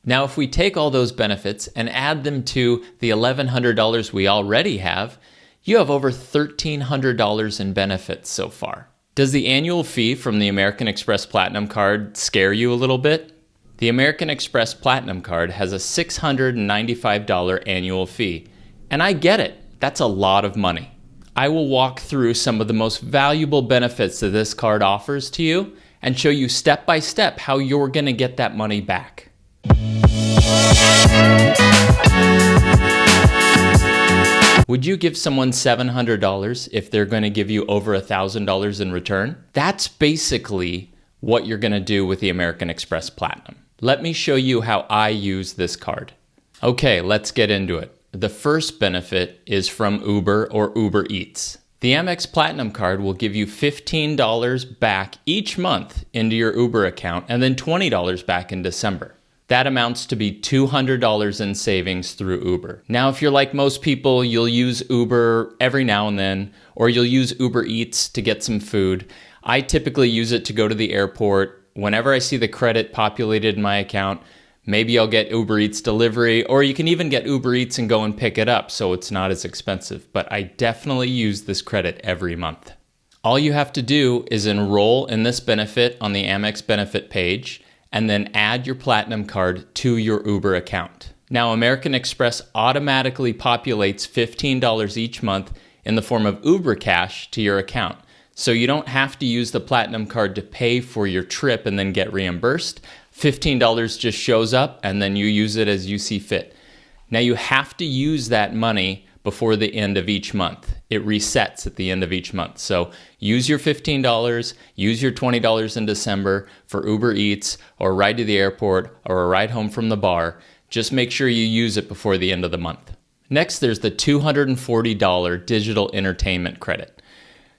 Now, if we take all those benefits and add them to the $1,100 we already have, you have over $1,300 in benefits so far. Does the annual fee from the American Express Platinum Card scare you a little bit? The American Express Platinum Card has a $695 annual fee, and I get it. That's a lot of money. I will walk through some of the most valuable benefits that this card offers to you and show you step by step how you're going to get that money back. Would you give someone $700 if they're going to give you over $1,000 in return? That's basically what you're going to do with the American Express Platinum. Let me show you how I use this card. Okay, let's get into it. The first benefit is from Uber or Uber Eats. The Amex Platinum Card will give you $15 back each month into your Uber account and then $20 back in December. That amounts to be $200 in savings through Uber. Now, if you're like most people, you'll use Uber every now and then, or you'll use Uber Eats to get some food. I typically use it to go to the airport. Whenever I see the credit populated in my account, maybe I'll get Uber Eats delivery, or you can even get Uber Eats and go and pick it up, so it's not as expensive. But I definitely use this credit every month. All you have to do is enroll in this benefit on the Amex benefit page, and then add your Platinum Card to your Uber account. Now, American Express automatically populates $15 each month in the form of Uber Cash to your account. So you don't have to use the Platinum Card to pay for your trip and then get reimbursed. $15 just shows up and then you use it as you see fit. Now, you have to use that money before the end of each month. It resets at the end of each month. So use your $15, use your $20 in December for Uber Eats or a ride to the airport or a ride home from the bar. Just make sure you use it before the end of the month. Next, there's the $240 digital entertainment credit.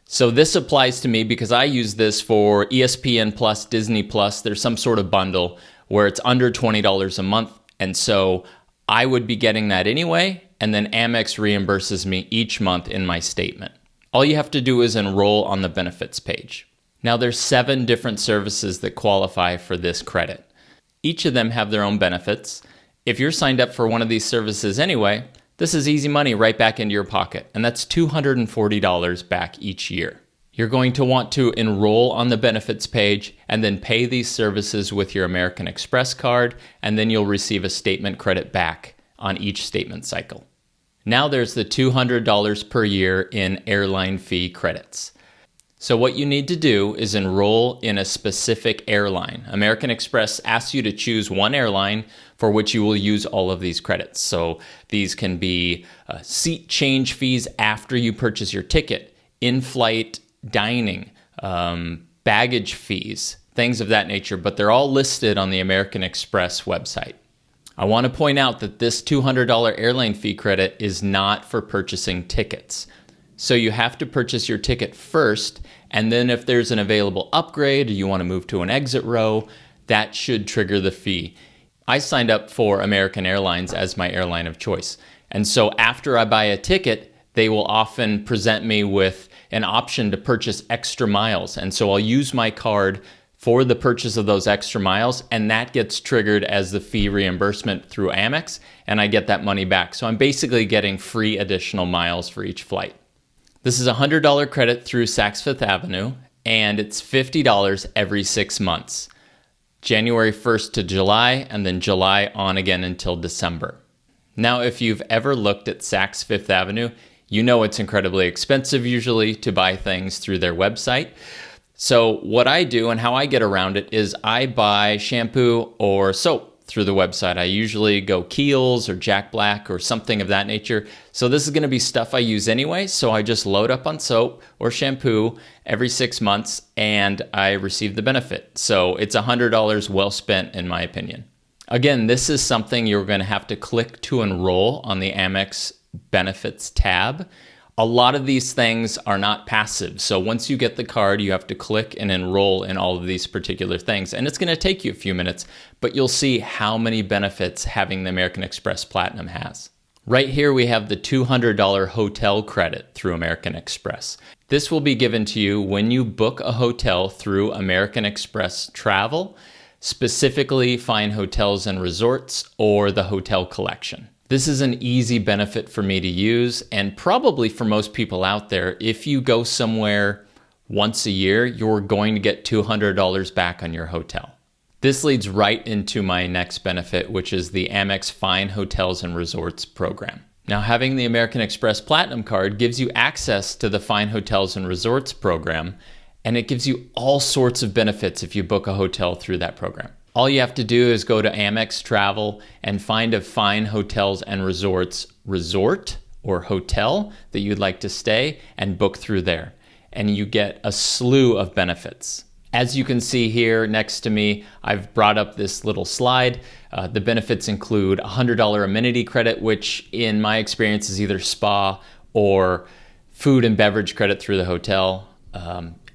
So this applies to me because I use this for ESPN Plus, Disney Plus. There's some sort of bundle where it's under $20 a month. And so I would be getting that anyway. And then Amex reimburses me each month in my statement. All you have to do is enroll on the benefits page. Now there's 7 different services that qualify for this credit. Each of them have their own benefits. If you're signed up for one of these services anyway, this is easy money right back into your pocket, and that's $240 back each year. You're going to want to enroll on the benefits page and then pay these services with your American Express card, and then you'll receive a statement credit back on each statement cycle. Now there's the $200 per year in airline fee credits. So what you need to do is enroll in a specific airline. American Express asks you to choose one airline for which you will use all of these credits. So these can be seat change fees after you purchase your ticket, in-flight dining, baggage fees, things of that nature, but they're all listed on the American Express website. I want to point out that this $200 airline fee credit is not for purchasing tickets. So you have to purchase your ticket first, and then if there's an available upgrade or you want to move to an exit row, that should trigger the fee. I signed up for American Airlines as my airline of choice. And so after I buy a ticket, they will often present me with an option to purchase extra miles. And so I'll use my card for the purchase of those extra miles, and that gets triggered as the fee reimbursement through Amex, and I get that money back. So I'm basically getting free additional miles for each flight. This is a $100 credit through Saks Fifth Avenue, and it's $50 every 6 months. January 1st to July, and then July on again until December. Now, if you've ever looked at Saks Fifth Avenue, you know it's incredibly expensive usually to buy things through their website. So what I do and how I get around it is I buy shampoo or soap through the website. I usually go Kiehl's or Jack Black or something of that nature. So this is going to be stuff I use anyway. So I just load up on soap or shampoo every 6 months and I receive the benefit. So it's $100 well spent in my opinion. Again, this is something you're going to have to click to enroll on the Amex Benefits tab. A lot of these things are not passive. So once you get the card, you have to click and enroll in all of these particular things. And it's going to take you a few minutes, but you'll see how many benefits having the American Express Platinum has. Right here, we have the $200 hotel credit through American Express. This will be given to you when you book a hotel through American Express Travel. specifically fine hotels and resorts or the hotel collection. This is an easy benefit for me to use, and probably for most people out there. If you go somewhere once a year, you're going to get $200 back on your hotel. This leads right into my next benefit, which is the Amex Fine Hotels and Resorts program. Now, having the American Express Platinum Card gives you access to the Fine Hotels and Resorts program, and it gives you all sorts of benefits if you book a hotel through that program. All you have to do is go to Amex Travel and find a Fine Hotels and Resorts resort or hotel that you'd like to stay and book through there. And you get a slew of benefits. As you can see here next to me, I've brought up this little slide. The benefits include $100 amenity credit, which in my experience is either spa or food and beverage credit through the hotel.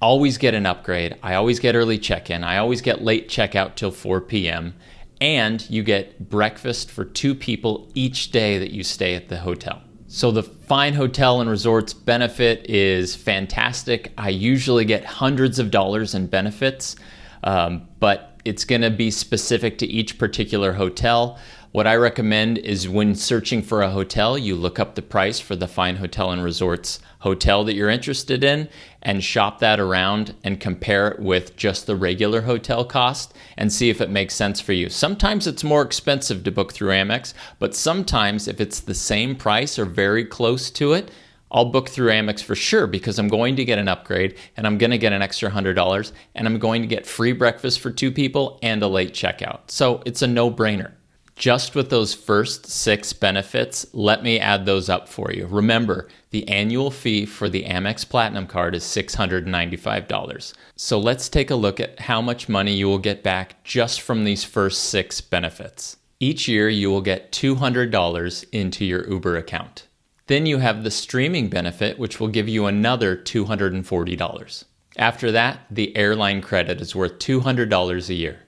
Always get an upgrade. I always get early check-in. I always get late checkout till 4 p.m. And you get breakfast for 2 people each day that you stay at the hotel. So the Fine Hotel and Resorts benefit is fantastic. I usually get hundreds of dollars in benefits, but it's going to be specific to each particular hotel. What I recommend is when searching for a hotel, you look up the price for the Fine Hotel and Resorts hotel that you're interested in and shop that around and compare it with just the regular hotel cost and see if it makes sense for you. Sometimes it's more expensive to book through Amex, but sometimes if it's the same price or very close to it, I'll book through Amex for sure because I'm going to get an upgrade and I'm going to get an extra $100 and I'm going to get free breakfast for 2 people and a late checkout. So it's a no-brainer. Just with those first 6 benefits, let me add those up for you. Remember, the annual fee for the Amex Platinum Card is $695. So let's take a look at how much money you will get back just from these first 6 benefits. Each year, you will get $200 into your Uber account. Then you have the streaming benefit, which will give you another $240. After that, the Airline Credit is worth $200 a year.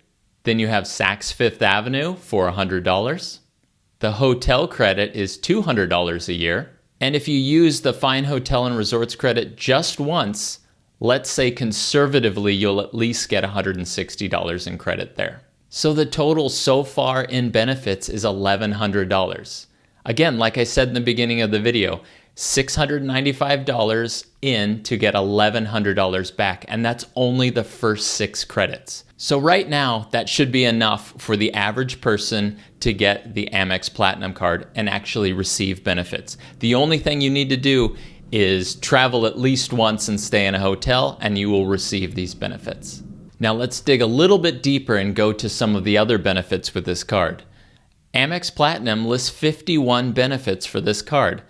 Then you have Saks Fifth Avenue for $100. The hotel credit is $200 a year. And if you use the Fine Hotel and Resorts credit just once, let's say conservatively, you'll at least get $160 in credit there. So the total so far in benefits is $1,100. Again, like I said in the beginning of the video, $695 in to get $1,100 back, and that's only the first 6 credits. So right now, that should be enough for the average person to get the Amex Platinum Card and actually receive benefits. The only thing you need to do is travel at least once and stay in a hotel, and you will receive these benefits. Now let's dig a little bit deeper and go to some of the other benefits with this card. Amex Platinum lists 51 benefits for this card.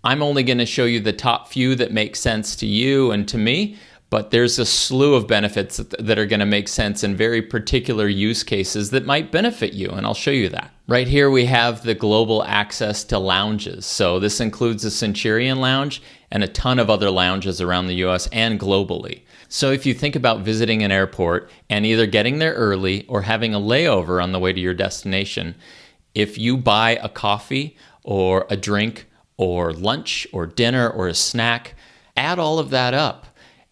I'm only going to show you the top few that make sense to you and to me, but there's a slew of benefits that are going to make sense in very particular use cases that might benefit you, and I'll show you that. Right here we have the global access to lounges. So this includes the Centurion Lounge and a ton of other lounges around the US and globally. So if you think about visiting an airport and either getting there early or having a layover on the way to your destination, if you buy a coffee or a drink or lunch or dinner or a snack, add all of that up.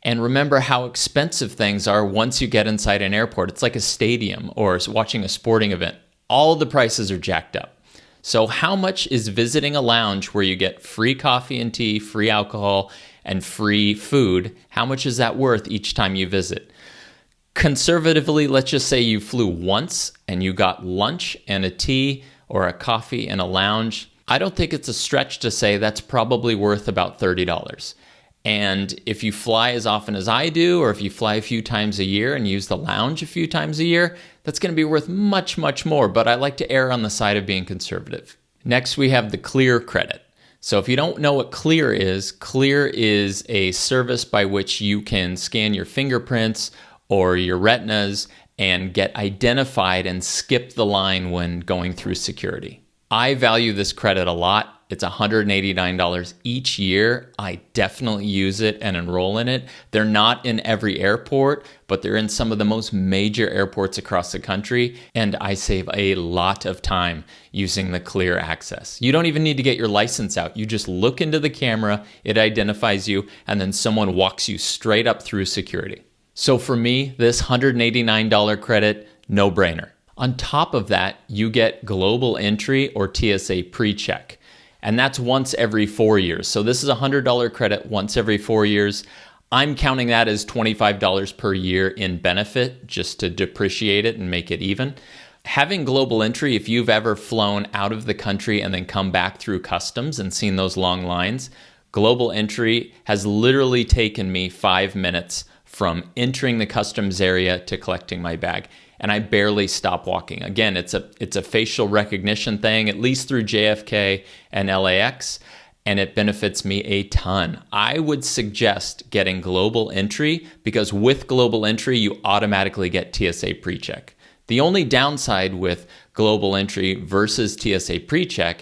And remember how expensive things are once you get inside an airport. It's like a stadium or watching a sporting event. All the prices are jacked up. So how much is visiting a lounge where you get free coffee and tea, free alcohol, and free food? How much is that worth each time you visit? Conservatively, let's just say you flew once and you got lunch and a tea or a coffee in a lounge. I don't think it's a stretch to say that's probably worth about $30. And if you fly as often as I do, or if you fly a few times a year and use the lounge a few times a year, that's going to be worth much, much more. But I like to err on the side of being conservative. Next, we have the Clear credit. So if you don't know what Clear is a service by which you can scan your fingerprints or your retinas and get identified and skip the line when going through security. I value this credit a lot. It's $189 each year. I definitely use it and enroll in it. They're not in every airport, but they're in some of the most major airports across the country, and I save a lot of time using the Clear access. You don't even need to get your license out. You just look into the camera, it identifies you, and then someone walks you straight up through security. So for me, this $189 credit No brainer. On top of that, you get global entry or TSA pre-check. And that's once every 4 years. So this is a $100 credit once every 4 years. I'm counting that as $25 per year in benefit just to depreciate it and make it even. Having global entry, if you've ever flown out of the country and then come back through customs and seen those long lines, global entry has literally taken me 5 minutes from entering the customs area to collecting my bag. And I barely stop walking. Again, it's a facial recognition thing, at least through JFK and LAX, and it benefits me a ton. I would suggest getting global entry because with global entry, you automatically get TSA PreCheck. The only downside with global entry versus TSA PreCheck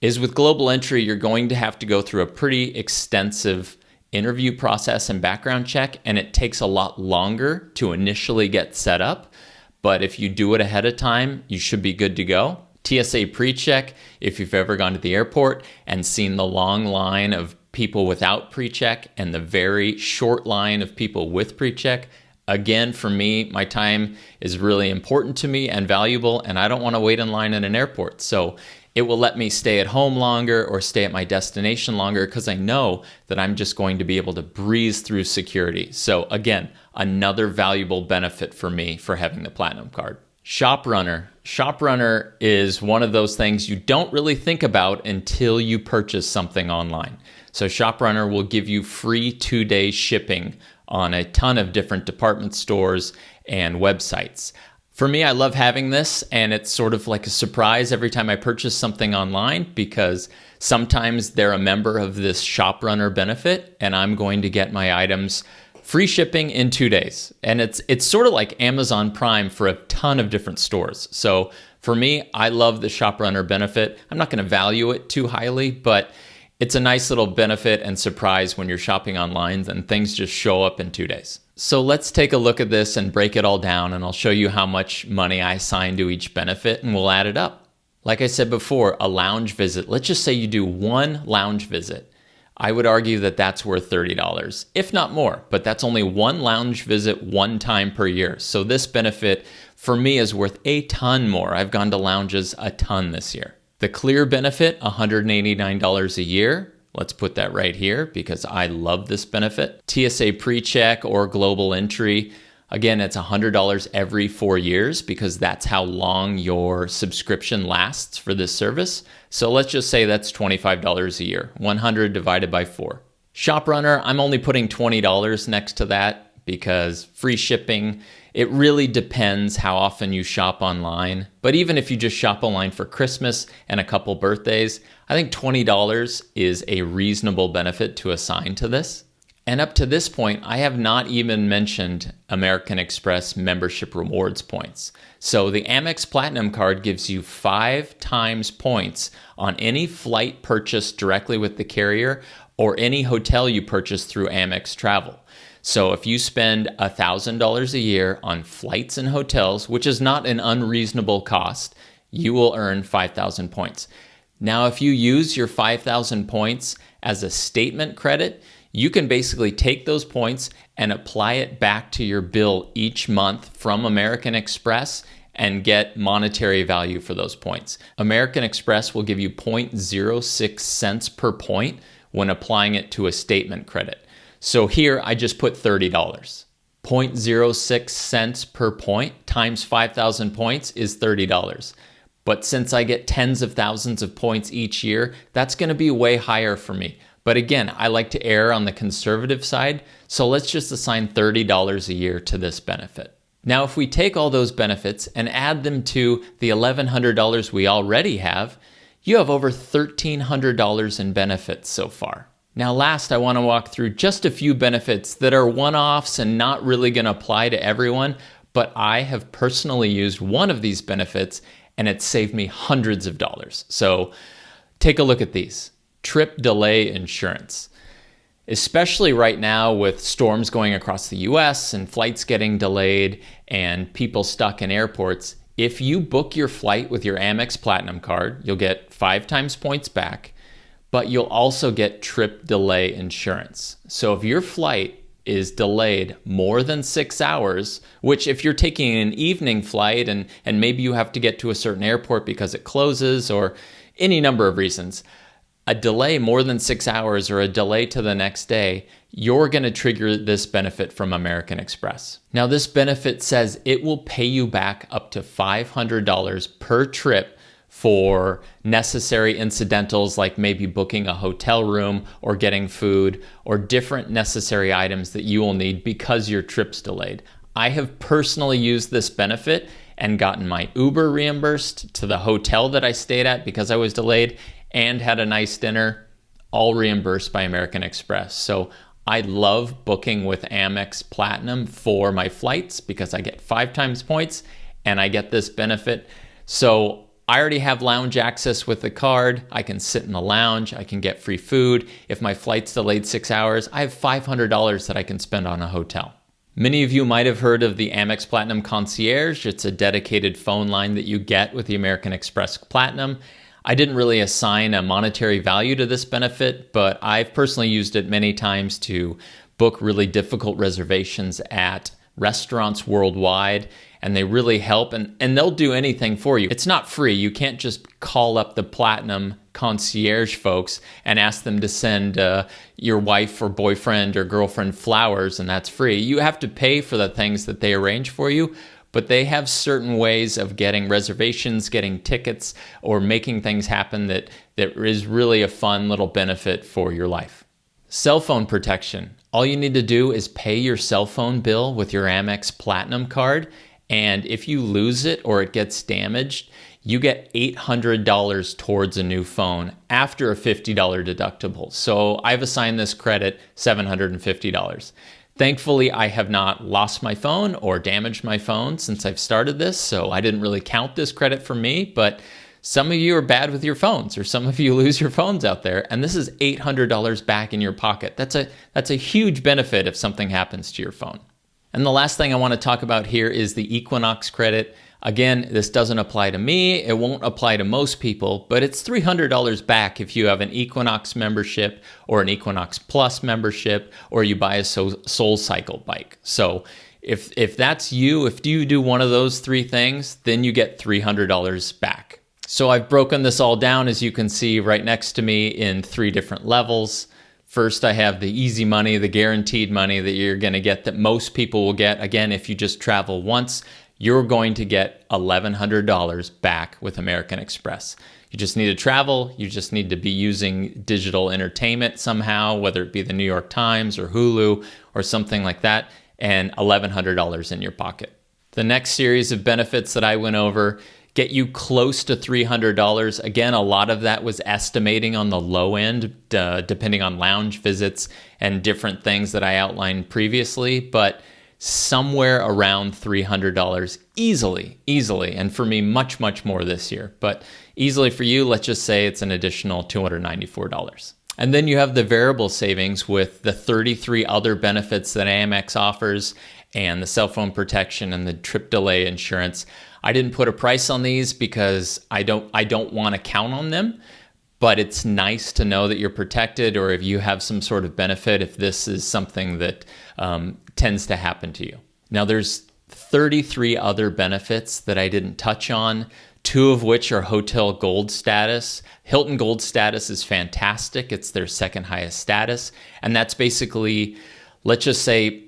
is with global entry, you're going to have to go through a pretty extensive interview process and background check, and it takes a lot longer to initially get set up. But if you do it ahead of time, you should be good to go. TSA PreCheck, if you've ever gone to the airport and seen the long line of people without PreCheck and the very short line of people with PreCheck, again, for me, my time is really important to me and valuable, and I don't want to wait in line at an airport. So it will let me stay at home longer or stay at my destination longer because I know that I'm just going to be able to breeze through security. So again, another valuable benefit for me for having the Platinum Card. ShopRunner. ShopRunner is one of those things you don't really think about until you purchase something online. So ShopRunner will give you free 2-day shipping on a ton of different department stores and websites. For me, I love having this, and it's sort of like a surprise every time I purchase something online because sometimes they're a member of this ShopRunner benefit, and I'm going to get my items free shipping in 2 days. And it's sort of like Amazon Prime for a ton of different stores. So for me, I love the ShopRunner benefit. I'm not going to value it too highly, but it's a nice little benefit and surprise when you're shopping online and things just show up in 2 days. So let's take a look at this and break it all down, and I'll show you how much money I assign to each benefit and we'll add it up. Like I said before, a lounge visit, let's just say you do one lounge visit. I would argue that that's worth $30, if not more, but that's only one lounge visit one time per year. So this benefit for me is worth a ton more. I've gone to lounges a ton this year. The clear benefit, $189 a year. Let's put that right here because I love this benefit. TSA PreCheck or global entry. Again, it's $100 every 4 years because that's how long your subscription lasts for this service. So let's just say that's $25 a year, 100 divided by 4. ShopRunner, I'm only putting $20 next to that because free shipping, it really depends how often you shop online. But even if you just shop online for Christmas and a couple birthdays, I think $20 is a reasonable benefit to assign to this. And up to this point, I have not even mentioned American Express membership rewards points. So the Amex Platinum Card gives you 5 times points on any flight purchased directly with the carrier or any hotel you purchase through Amex Travel. So if you spend $1,000 a year on flights and hotels, which is not an unreasonable cost, you will earn 5,000 points. Now, if you use your 5,000 points as a statement credit, you can basically take those points and apply it back to your bill each month from American Express and get monetary value for those points. American Express will give you 0.06 cents per point when applying it to a statement credit. So here I just put $30. 0.06 cents per point times 5,000 points is $30. But since I get tens of thousands of points each year, that's going to be way higher for me. But again, I like to err on the conservative side, so let's just assign $30 a year to this benefit. Now, if we take all those benefits and add them to the $1,100 we already have, you have over $1,300 in benefits so far. Now, last, I want to walk through just a few benefits that are one-offs and not really going to apply to everyone, but I have personally used one of these benefits and it saved me hundreds of dollars. So take a look at these. Trip delay insurance. Especially right now with storms going across the US and flights getting delayed and people stuck in airports, if you book your flight with your Amex Platinum Card, you'll get 5 times points back, but you'll also get trip delay insurance. So if your flight is delayed more than 6 hours, which if you're taking an evening flight and maybe you have to get to a certain airport because it closes or any number of reasons, a delay more than 6 hours or a delay to the next day, you're going to trigger this benefit from American Express. Now, this benefit says it will pay you back up to $500 per trip for necessary incidentals like maybe booking a hotel room or getting food or different necessary items that you will need because your trip's delayed. I have personally used this benefit and gotten my Uber reimbursed to the hotel that I stayed at because I was delayed and had a nice dinner, all reimbursed by American Express. So I love booking with Amex Platinum for my flights because I get 5 times points and I get this benefit. So I already have lounge access with the card. I can sit in the lounge. I can get free food. If my flight's delayed 6 hours, I have $500 that I can spend on a hotel. Many of you might have heard of the Amex Platinum Concierge. It's a dedicated phone line that you get with the American Express Platinum. I didn't really assign a monetary value to this benefit, but I've personally used it many times to book really difficult reservations at restaurants worldwide, and they really help, and they'll do anything for you. It's not free. You can't just call up the Platinum Concierge folks and ask them to send your wife or boyfriend or girlfriend flowers, and that's free. You have to pay for the things that they arrange for you, but they have certain ways of getting reservations, getting tickets, or making things happen that is really a fun little benefit for your life. Cell phone protection. All you need to do is pay your cell phone bill with your Amex Platinum card, and if you lose it or it gets damaged, you get $800 towards a new phone after a $50 deductible. So I've assigned this credit $750. Thankfully, I have not lost my phone or damaged my phone since I've started this, so I didn't really count this credit for me, but some of you are bad with your phones, or some of you lose your phones out there, and this is $800 back in your pocket. That's a huge benefit if something happens to your phone. And the last thing I want to talk about here is the Equinox Credit. Again, this doesn't apply to me. It won't apply to most people, but it's $300 back if you have an Equinox membership or an Equinox Plus membership, or you buy a SoulCycle bike. So if that's you, if you do one of those 3 things, then you get $300 back. So I've broken this all down, as you can see right next to me, in 3 different levels. First, I have the easy money, the guaranteed money that you're going to get, that most people will get. Again, if you just travel once, you're going to get $1,100 back with American Express. You just need to travel. You just need to be using digital entertainment somehow, whether it be the New York Times or Hulu or something like that, and $1,100 in your pocket. The next series of benefits that I went over get you close to $300. Again, a lot of that was estimating on the low end, depending on lounge visits and different things that I outlined previously, but somewhere around $300 easily. And for me, much, much more this year. But easily for you, let's just say it's an additional $294. And then you have the variable savings with the 33 other benefits that Amex offers, and the cell phone protection and the trip delay insurance. I didn't put a price on these because I don't want to count on them, but it's nice to know that you're protected, or if you have some sort of benefit, if this is something that tends to happen to you. Now, there's 33 other benefits that I didn't touch on, 2 of which are Hotel Gold status. Hilton Gold status is fantastic. It's their second highest status, and that's basically, let's just say,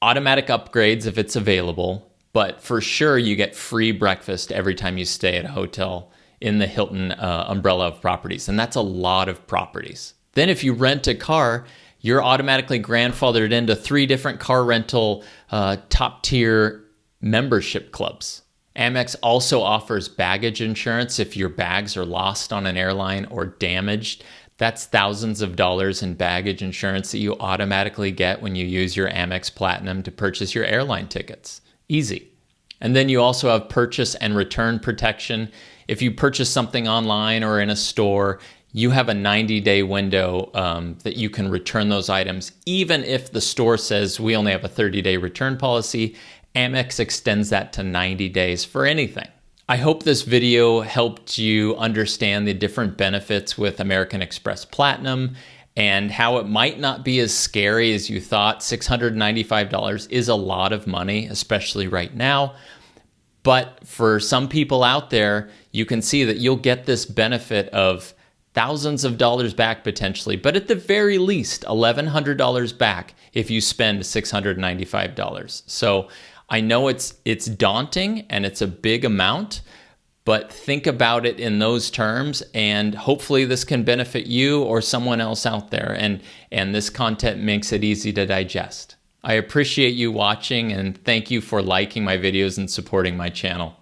automatic upgrades if it's available, but for sure you get free breakfast every time you stay at a hotel in the Hilton umbrella of properties, and that's a lot of properties. Then if you rent a car, you're automatically grandfathered into 3 different car rental top tier membership clubs. Amex also offers baggage insurance if your bags are lost on an airline or damaged. That's thousands of dollars in baggage insurance that you automatically get when you use your Amex Platinum to purchase your airline tickets. Easy. And then you also have purchase and return protection. If you purchase something online or in a store, you have a 90-day window that you can return those items. Even if the store says we only have a 30-day return policy, Amex extends that to 90 days for anything. I hope this video helped you understand the different benefits with American Express Platinum and how it might not be as scary as you thought. $695 is a lot of money, especially right now. But for some people out there, you can see that you'll get this benefit of thousands of dollars back potentially, but at the very least, $1,100 back if you spend $695. So I know it's daunting and it's a big amount, but think about it in those terms, and hopefully this can benefit you or someone else out there, and this content makes it easy to digest. I appreciate you watching, and thank you for liking my videos and supporting my channel.